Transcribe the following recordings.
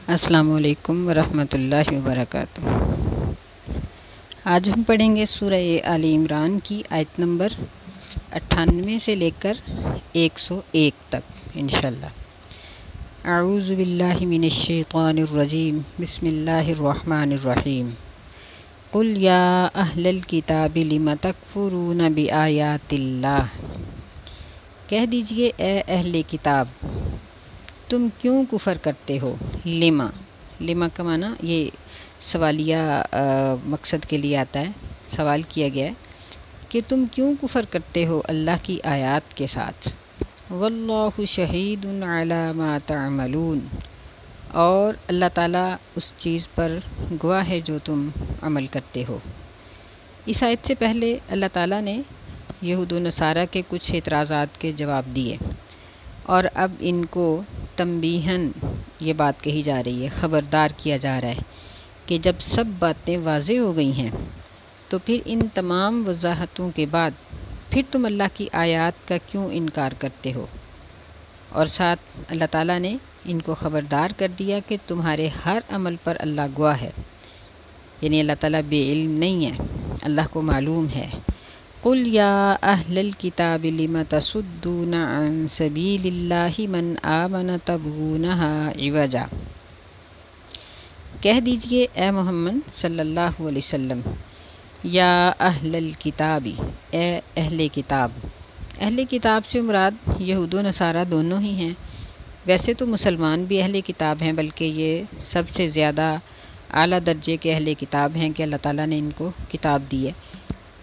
السلام علیکم ورحمۃ اللہ وبرکاتہ۔ آج ہم پڑھیں گے سورہ آل عمران کی آیت نمبر 98 سے لے کر 101 تک انشاءاللہ۔ اعوذ باللہ من الشیطان الرجیم، بسم اللہ الرحمن الرحیم۔ قل یا اہل الکتاب لم تکفرون بآیات اللہ، کہہ دیجئے اے اہل کتاب تم کیوں کفر کرتے ہو۔ لما کا معنی یہ سوالیہ مقصد کے لیے آتا ہے، سوال کیا گیا ہے کہ تم کیوں کفر کرتے ہو اللہ کی آیات کے ساتھ۔ واللہ شہید علی ما تعملون، اور اللہ تعالیٰ اس چیز پر گواہ ہے جو تم عمل کرتے ہو۔ اس آیت سے پہلے اللہ تعالیٰ نے یہود و نصارہ کے کچھ اعتراضات کے جواب دیے، اور اب ان کو تنبیہاً یہ بات کہی جا رہی ہے، خبردار کیا جا رہا ہے کہ جب سب باتیں واضح ہو گئی ہیں تو پھر ان تمام وضاحتوں کے بعد پھر تم اللہ کی آیات کا کیوں انکار کرتے ہو۔ اور ساتھ اللہ تعالیٰ نے ان کو خبردار کر دیا کہ تمہارے ہر عمل پر اللہ گواہ ہے، یعنی اللہ تعالیٰ بے علم نہیں ہے، اللہ کو معلوم ہے۔ قل یا اہل الکتاب لم تصدون عن سبیل اللہ من آمن تبغونہا عوجا، کہہ دیجئے اے محمد صلی اللہ علیہ وسلم، یا اہل الکتاب، اے اہل کتاب۔ اہل کتاب سے مراد یہود و نصارہ دونوں ہی ہیں۔ ویسے تو مسلمان بھی اہل کتاب ہیں، بلکہ یہ سب سے زیادہ اعلیٰ درجے کے اہل کتاب ہیں کہ اللہ تعالیٰ نے ان کو کتاب دی ہے،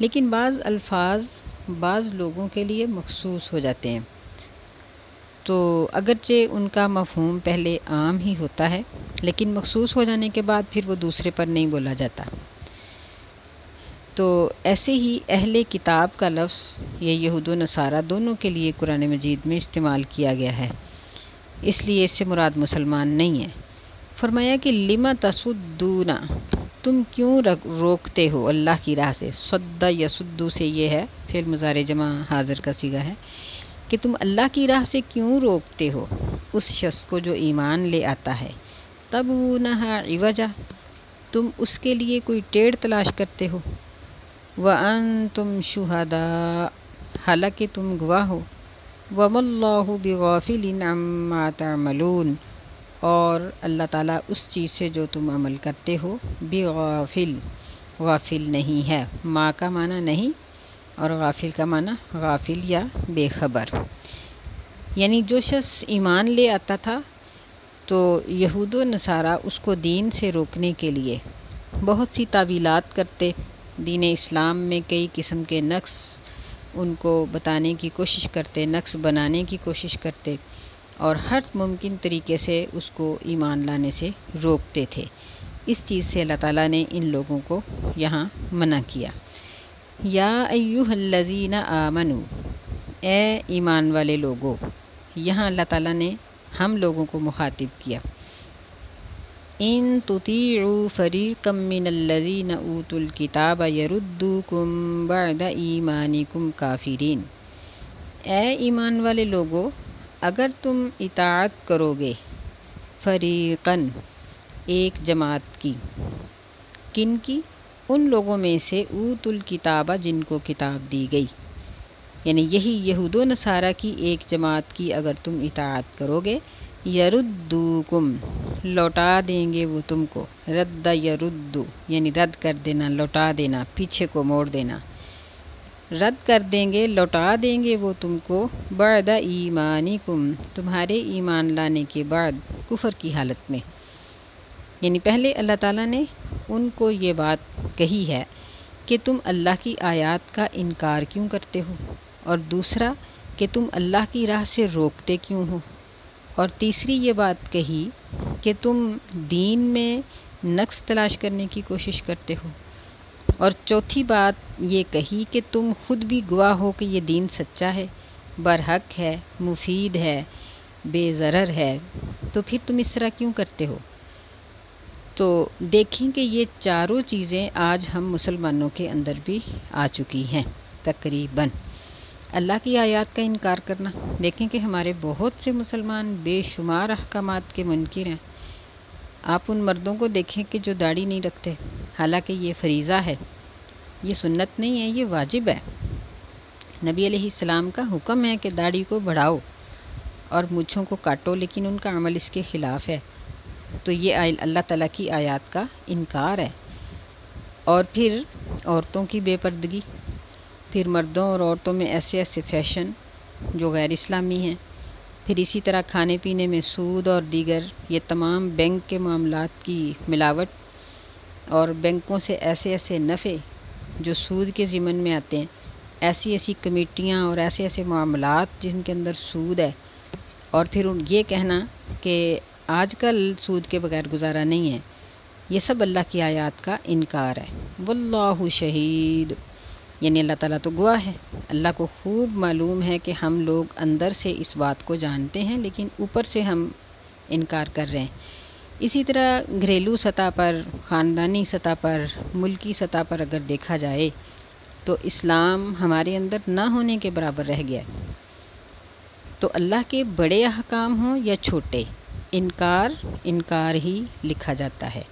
لیکن بعض الفاظ بعض لوگوں کے لیے مخصوص ہو جاتے ہیں، تو اگرچہ ان کا مفہوم پہلے عام ہی ہوتا ہے لیکن مخصوص ہو جانے کے بعد پھر وہ دوسرے پر نہیں بولا جاتا۔ تو ایسے ہی اہل کتاب کا لفظ یہ یہود و نصارہ دونوں کے لیے قرآن مجید میں استعمال کیا گیا ہے، اس لیے اس سے مراد مسلمان نہیں ہے۔ فرمایا کہ لم تصدون، تم کیوں روکتے ہو اللہ کی راہ سے۔ صد یصد سے یہ ہے فعل مضارع جمع حاضر کا صیغہ ہے کہ تم اللہ کی راہ سے کیوں روکتے ہو اس شخص کو جو ایمان لے آتا ہے۔ تبغونہا عوجا، تم اس کے لیے کوئی ٹیڑھ تلاش کرتے ہو۔ وانتم شہداء، حالانکہ تم گواہ ہو۔ وما اللہ بغافل عما تعملون، اور اللہ تعالیٰ اس چیز سے جو تم عمل کرتے ہو بغافل، غافل نہیں ہے۔ ما کا معنی نہیں اور غافل کا معنی غافل یا بے خبر، یعنی جو شخص ایمان لے آتا تھا تو یہود و نصارہ اس کو دین سے روکنے کے لیے بہت سی تعویلات کرتے، دین اسلام میں کئی قسم کے نقص ان کو بتانے کی کوشش کرتے، نقص بنانے کی کوشش کرتے، اور ہر ممکن طریقے سے اس کو ایمان لانے سے روکتے تھے۔ اس چیز سے اللہ تعالیٰ نے ان لوگوں کو یہاں منع کیا۔ یا ایھا الذین آمنوا، اے ایمان والے لوگو، یہاں اللہ تعالیٰ نے ہم لوگوں کو مخاطب کیا۔ ان تطیعوا فریقا من الذین اوتوا الکتاب یردوکم بعد ایمانکم کافرین، اے ایمان والے لوگو اگر تم اطاعت کرو گے فریقاً، ایک جماعت کی، کن کی؟ ان لوگوں میں سے اوتوا الکتاب جن کو کتاب دی گئی، یعنی یہی یہود و نصارہ کی ایک جماعت کی اگر تم اطاعت کرو گے، یردوکم، لوٹا دیں گے وہ تم کو، رد یردو یعنی رد کر دینا، لوٹا دینا، پیچھے کو موڑ دینا، رد کر دیں گے، لوٹا دیں گے وہ تم کو، بعد ایمانکم، تمہارے ایمان لانے کے بعد، کفر کی حالت میں۔ یعنی پہلے اللہ تعالیٰ نے ان کو یہ بات کہی ہے کہ تم اللہ کی آیات کا انکار کیوں کرتے ہو، اور دوسرا کہ تم اللہ کی راہ سے روکتے کیوں ہو، اور تیسری یہ بات کہی کہ تم دین میں نقص تلاش کرنے کی کوشش کرتے ہو، اور چوتھی بات یہ کہی کہ تم خود بھی گواہ ہو کہ یہ دین سچا ہے، برحق ہے، مفید ہے، بے ضرر ہے، تو پھر تم اس طرح کیوں کرتے ہو۔ تو دیکھیں کہ یہ چاروں چیزیں آج ہم مسلمانوں کے اندر بھی آ چکی ہیں تقریباً۔ اللہ کی آیات کا انکار کرنا، دیکھیں کہ ہمارے بہت سے مسلمان بے شمار احکامات کے منکر ہیں۔ آپ ان مردوں کو دیکھیں کہ جو داڑھی نہیں رکھتے، حالانکہ یہ فریضہ ہے، یہ سنت نہیں ہے، یہ واجب ہے۔ نبی علیہ السلام کا حکم ہے کہ داڑھی کو بڑھاؤ اور مونچھوں کو کاٹو، لیکن ان کا عمل اس کے خلاف ہے، تو یہ اللہ تعالیٰ کی آیات کا انکار ہے۔ اور پھر عورتوں کی بے پردگی، پھر مردوں اور عورتوں میں ایسے ایسے فیشن جو غیر اسلامی ہیں، پھر اسی طرح کھانے پینے میں سود اور دیگر یہ تمام بینک کے معاملات کی ملاوٹ، اور بینکوں سے ایسے ایسے نفع جو سود کے ضمن میں آتے ہیں، ایسی ایسی کمیٹیاں اور ایسے ایسے معاملات جن کے اندر سود ہے، اور پھر یہ کہنا کہ آج کل سود کے بغیر گزارا نہیں ہے، یہ سب اللہ کی آیات کا انکار ہے۔ واللہ شہید، یعنی اللہ تعالیٰ تو گواہ ہے، اللہ کو خوب معلوم ہے کہ ہم لوگ اندر سے اس بات کو جانتے ہیں، لیکن اوپر سے ہم انکار کر رہے ہیں۔ اسی طرح گھریلو سطح پر، خاندانی سطح پر، ملکی سطح پر اگر دیکھا جائے تو اسلام ہمارے اندر نہ ہونے کے برابر رہ گیا ہے۔ تو اللہ کے بڑے احکام ہوں یا چھوٹے، انکار ہی لکھا جاتا ہے۔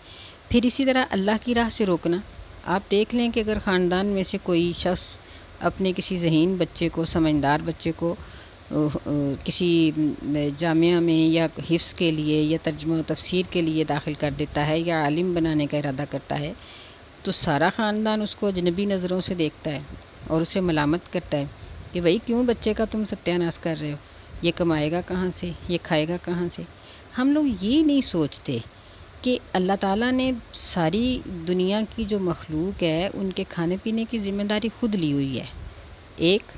پھر اسی طرح اللہ کی راہ سے روکنا، آپ دیکھ لیں کہ اگر خاندان میں سے کوئی شخص اپنے کسی ذہین بچے کو، سمجھدار بچے کو کسی جامعہ میں یا حفظ کے لیے یا ترجمہ و تفسیر کے لیے داخل کر دیتا ہے یا عالم بنانے کا ارادہ کرتا ہے، تو سارا خاندان اس کو اجنبی نظروں سے دیکھتا ہے اور اسے ملامت کرتا ہے کہ بھئی کیوں بچے کا تم ستیہ ناش کر رہے ہو، یہ کمائے گا کہاں سے، یہ کھائے گا کہاں سے۔ ہم لوگ یہ نہیں سوچتے کہ اللہ تعالیٰ نے ساری دنیا کی جو مخلوق ہے ان کے کھانے پینے کی ذمہ داری خود لی ہوئی ہے، ایک۔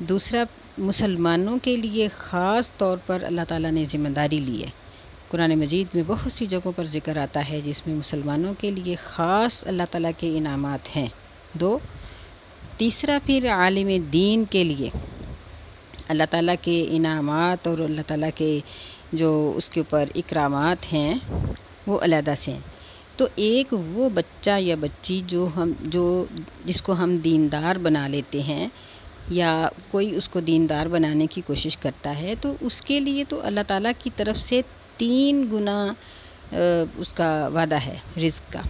دوسرا، مسلمانوں کے لیے خاص طور پر اللہ تعالیٰ نے ذمہ داری لی ہے، قرآن مجید میں بہت سی جگہوں پر ذکر آتا ہے جس میں مسلمانوں کے لیے خاص اللہ تعالیٰ کے انعامات ہیں، دو۔ تیسرا، پھر عالم دین کے لیے اللہ تعالیٰ کے انعامات اور اللہ تعالیٰ کے جو اس کے اوپر اکرامات ہیں وہ علیحدہ سے ہیں۔ تو ایک وہ بچہ یا بچی جس کو ہم دیندار بنا لیتے ہیں یا کوئی اس کو دیندار بنانے کی کوشش کرتا ہے، تو اس کے لیے تو اللہ تعالیٰ کی طرف سے 3 گنا اس کا وعدہ ہے رزق کا،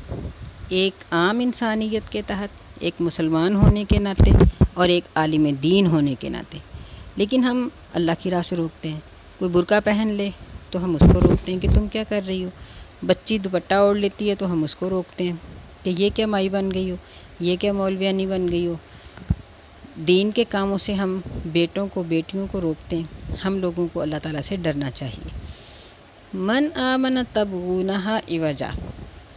ایک عام انسانیت کے تحت، ایک مسلمان ہونے کے ناطے، اور ایک عالم دین ہونے کے ناطے۔ لیکن ہم اللہ کی راہ سے روکتے ہیں۔ کوئی برقع پہن لے تو ہم اس کو روکتے ہیں کہ تم کیا کر رہی ہو، بچی دوپٹہ اوڑھ لیتی ہے تو ہم اس کو روکتے ہیں کہ یہ کیا مائی بن گئی ہو، یہ کیا مولویانی بن گئی ہو۔ دین کے کاموں سے ہم بیٹوں کو، بیٹیوں کو روکتے ہیں۔ ہم لوگوں کو اللہ تعالیٰ سے ڈرنا چاہیے۔ من آمن تبغونہا عوجا،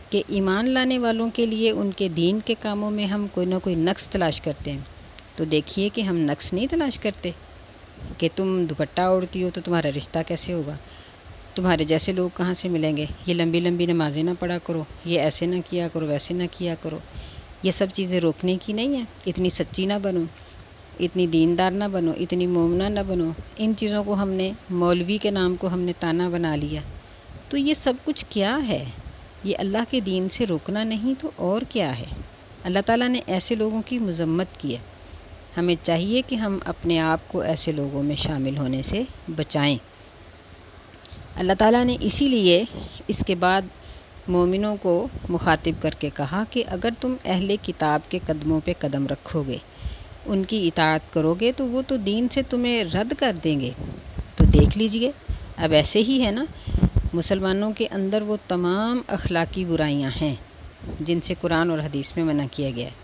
کہ ایمان لانے والوں کے لیے ان کے دین کے کاموں میں ہم کوئی نہ کوئی نقص تلاش کرتے ہیں، تو دیکھیے کہ ہم نقص نہیں تلاش کرتے کہ تم دوپٹہ اوڑھتی ہو تو تمہارا رشتہ کیسے ہوگا، تمہارے جیسے لوگ کہاں سے ملیں گے، یہ لمبی لمبی نمازیں نہ پڑھا کرو، یہ ایسے نہ کیا کرو، ویسے نہ کیا کرو۔ یہ سب چیزیں روکنے کی نہیں ہیں۔ اتنی سچی نہ بنو، اتنی دیندار نہ بنو، اتنی مومنہ نہ بنو۔ ان چیزوں کو ہم نے مولوی کے نام کو ہم نے تانا بنا لیا۔ تو یہ سب کچھ کیا ہے؟ یہ اللہ کے دین سے روکنا نہیں تو اور کیا ہے؟ اللہ تعالیٰ نے ایسے لوگوں کی مذمت کی ہے۔ ہمیں چاہیے کہ ہم اپنے آپ کو ایسے لوگوں میں شامل ہونے سے بچائیں۔ اللہ تعالیٰ نے اسی لیے اس کے بعد مومنوں کو مخاطب کر کے کہا کہ اگر تم اہل کتاب کے قدموں پہ قدم رکھو گے، ان کی اطاعت کرو گے، تو وہ تو دین سے تمہیں رد کر دیں گے۔ تو دیکھ لیجئے، اب ایسے ہی ہے نا، مسلمانوں کے اندر وہ تمام اخلاقی برائیاں ہیں جن سے قرآن اور حدیث میں منع کیا گیا ہے،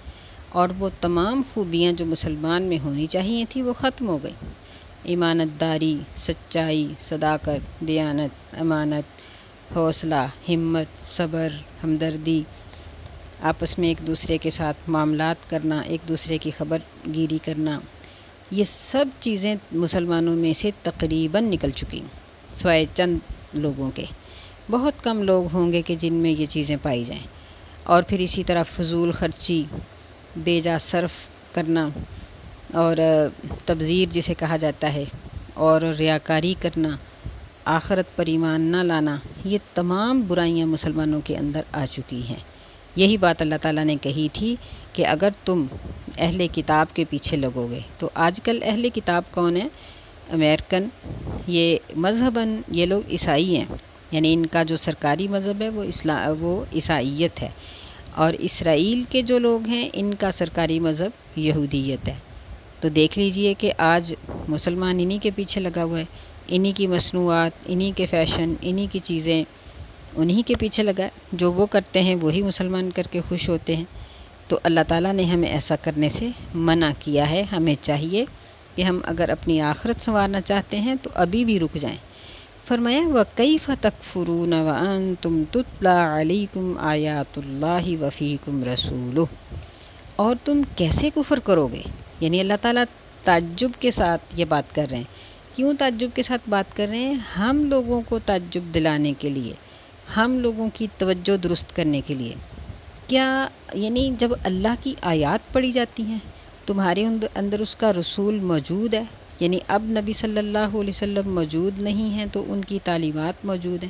اور وہ تمام خوبیاں جو مسلمان میں ہونی چاہیے تھی وہ ختم ہو گئی۔ ایمانت داری، سچائی، صداقت، دیانت، امانت، حوصلہ، ہمت، صبر، ہمدردی، آپس میں ایک دوسرے کے ساتھ معاملات کرنا، ایک دوسرے کی خبر گیری کرنا، یہ سب چیزیں مسلمانوں میں سے تقریباً نکل چکی ہیں، سوائے چند لوگوں کے۔ بہت کم لوگ ہوں گے کہ جن میں یہ چیزیں پائی جائیں۔ اور پھر اسی طرح فضول خرچی، بے جا صرف کرنا، اور تبذیر جسے کہا جاتا ہے، اور ریاکاری کرنا، آخرت پر ایمان نہ لانا، یہ تمام برائیاں مسلمانوں کے اندر آ چکی ہیں۔ یہی بات اللہ تعالیٰ نے کہی تھی کہ اگر تم اہل کتاب کے پیچھے لگو گے، تو آج کل اہل کتاب کون ہیں؟ امریکن، یہ مذہباً یہ لوگ عیسائی ہیں، یعنی ان کا جو سرکاری مذہب ہے وہ عیسائیت ہے، اور اسرائیل کے جو لوگ ہیں ان کا سرکاری مذہب یہودیت ہے۔ تو دیکھ لیجئے کہ آج مسلمان انہی کے پیچھے لگا ہوا ہے، انہی کی مصنوعات، انہی کے فیشن، انہی کی چیزیں، انہی کے پیچھے لگا ہے، جو وہ کرتے ہیں وہی مسلمان کر کے خوش ہوتے ہیں۔ تو اللہ تعالیٰ نے ہمیں ایسا کرنے سے منع کیا ہے۔ ہمیں چاہیے کہ ہم اگر اپنی آخرت سنوارنا چاہتے ہیں تو ابھی بھی رک جائیں۔ فرمایا وَكَيْفَ تَكْفُرُونَ وَأَنْتُمْ تُتْلَى عَلَيْكُمْ آيَاتُ اللَّهِ وَفِيكُمْ رَسُولُهُ، اور تم کیسے کفر کرو گے؟ یعنی اللہ تعالیٰ تعجب کے ساتھ یہ بات کر رہے ہیں۔ کیوں تعجب کے ساتھ بات کر رہے ہیں؟ ہم لوگوں کو تعجب دلانے کے لیے، ہم لوگوں کی توجہ درست کرنے کے لیے۔ کیا یعنی جب اللہ کی آیات پڑھی جاتی ہیں تمہارے اندر اس کا رسول موجود ہے، یعنی اب نبی صلی اللہ علیہ وسلم موجود نہیں ہیں تو ان کی تعلیمات موجود ہیں،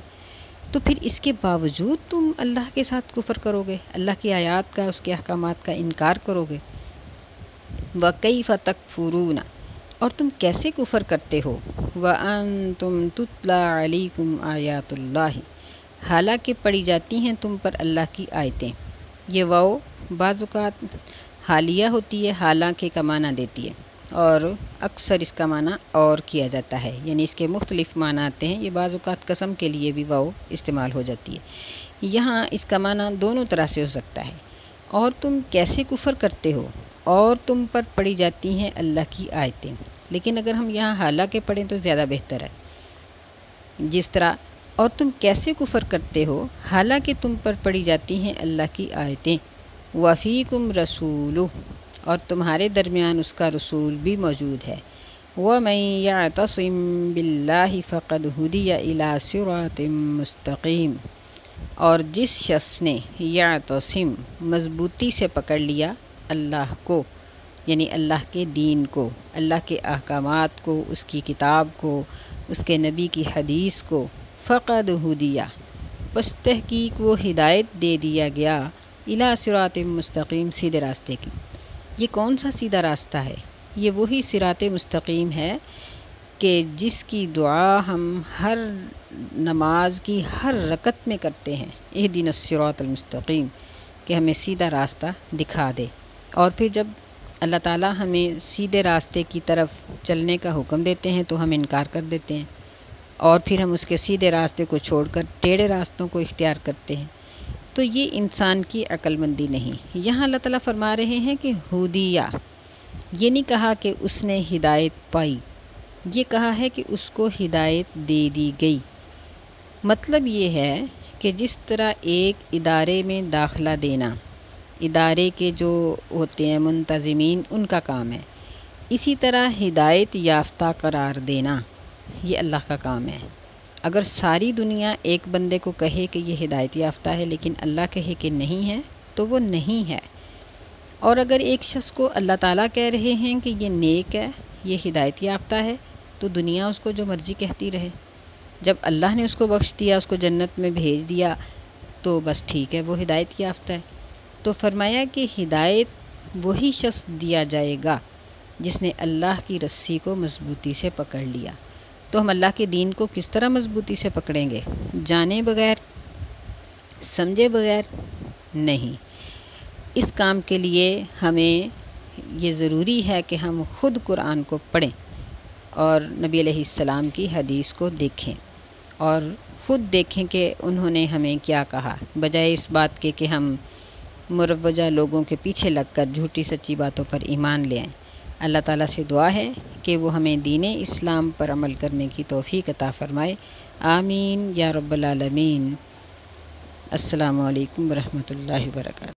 تو پھر اس کے باوجود تم اللہ کے ساتھ کفر کرو گے، اللہ کی آیات کا، اس کے احکامات کا انکار کرو گے۔ وَكَيْفَ تَكْفُرُونَ، اور تم کیسے کفر کرتے ہو، وَأَنْتُمْ تُتْلَى عَلَيْكُمْ آیاتُ اللَّهِ، حالانکہ پڑھی جاتی ہیں تم پر اللہ کی آیتیں۔ یہ واو بعض اوقات حالیہ ہوتی ہے، حالانکہ کا معنی دیتی ہے، اور اکثر اس کا معنی اور کیا جاتا ہے، یعنی اس کے مختلف معنی آتے ہیں۔ یہ بعض اوقات قسم کے لیے بھی واو استعمال ہو جاتی ہے، یہاں اس کا معنی دونوں طرح سے ہو سکتا ہے۔ اور تم کیسے کفر کرتے ہو، اور تم پر پڑھی جاتی ہیں اللہ کی آیتیں، لیکن اگر ہم یہاں حالانکہ پڑھیں تو زیادہ بہتر ہے۔ جس طرح اور تم کیسے کفر کرتے ہو حالانکہ تم پر پڑھی جاتی ہیں اللہ کی آیتیں، وَفِيكُمْ رَسُولُهُ، اور تمہارے درمیان اس کا رسول بھی موجود ہے، وَمَن يَعْتَصِم بِاللَّهِ فَقَدْ هُدِيَ إِلَى صِرَاطٍ مُسْتَقِيمٍ، اور جس شخص نے یعتصم مضبوطی سے پکڑ لیا اللہ کو، یعنی اللہ کے دین کو، اللہ کے احکامات کو، اس کی کتاب کو، اس کے نبی کی حدیث کو، فقد ہدیہ، پس تحقیق وہ ہدایت دے دیا گیا، الی صراط مستقیم، سیدھے راستے کی۔ یہ کون سا سیدھا راستہ ہے؟ یہ وہی صراط مستقیم ہے کہ جس کی دعا ہم ہر نماز کی ہر رکعت میں کرتے ہیں، اہدنا الصراط المستقیم، کہ ہمیں سیدھا راستہ دکھا دے۔ اور پھر جب اللہ تعالیٰ ہمیں سیدھے راستے کی طرف چلنے کا حکم دیتے ہیں تو ہم انکار کر دیتے ہیں، اور پھر ہم اس کے سیدھے راستے کو چھوڑ کر ٹیڑھے راستوں کو اختیار کرتے ہیں۔ تو یہ انسان کی عقل مندی نہیں۔ یہاں اللہ تعالیٰ فرما رہے ہیں کہ ہدیہ، یہ نہیں کہا کہ اس نے ہدایت پائی، یہ کہا ہے کہ اس کو ہدایت دے دی گئی۔ مطلب یہ ہے کہ جس طرح ایک ادارے میں داخلہ دینا ادارے کے جو ہوتے ہیں منتظمین ان کا کام ہے، اسی طرح ہدایت یافتہ قرار دینا یہ اللہ کا کام ہے۔ اگر ساری دنیا ایک بندے کو کہے کہ یہ ہدایت یافتہ ہے لیکن اللہ کہے کہ نہیں ہے تو وہ نہیں ہے، اور اگر ایک شخص کو اللہ تعالیٰ کہہ رہے ہیں کہ یہ نیک ہے، یہ ہدایت یافتہ ہے، تو دنیا اس کو جو مرضی کہتی رہے۔ جب اللہ نے اس کو بخش دیا، اس کو جنت میں بھیج دیا، تو بس ٹھیک ہے، وہ ہدایت یافتہ ہے۔ تو فرمایا کہ ہدایت وہی شخص دیا جائے گا جس نے اللہ کی رسی کو مضبوطی سے پکڑ لیا۔ تو ہم اللہ کے دین کو کس طرح مضبوطی سے پکڑیں گے؟ جانے بغیر، سمجھے بغیر نہیں۔ اس کام کے لیے ہمیں یہ ضروری ہے کہ ہم خود قرآن کو پڑھیں اور نبی علیہ السلام کی حدیث کو دیکھیں، اور خود دیکھیں کہ انہوں نے ہمیں کیا کہا، بجائے اس بات کے کہ ہم مروجہ لوگوں کے پیچھے لگ کر جھوٹی سچی باتوں پر ایمان لے آئیں۔ اللہ تعالیٰ سے دعا ہے کہ وہ ہمیں دین اسلام پر عمل کرنے کی توفیق عطا فرمائے، آمین یا رب العالمین۔ السلام علیکم ورحمۃ اللہ وبرکاتہ۔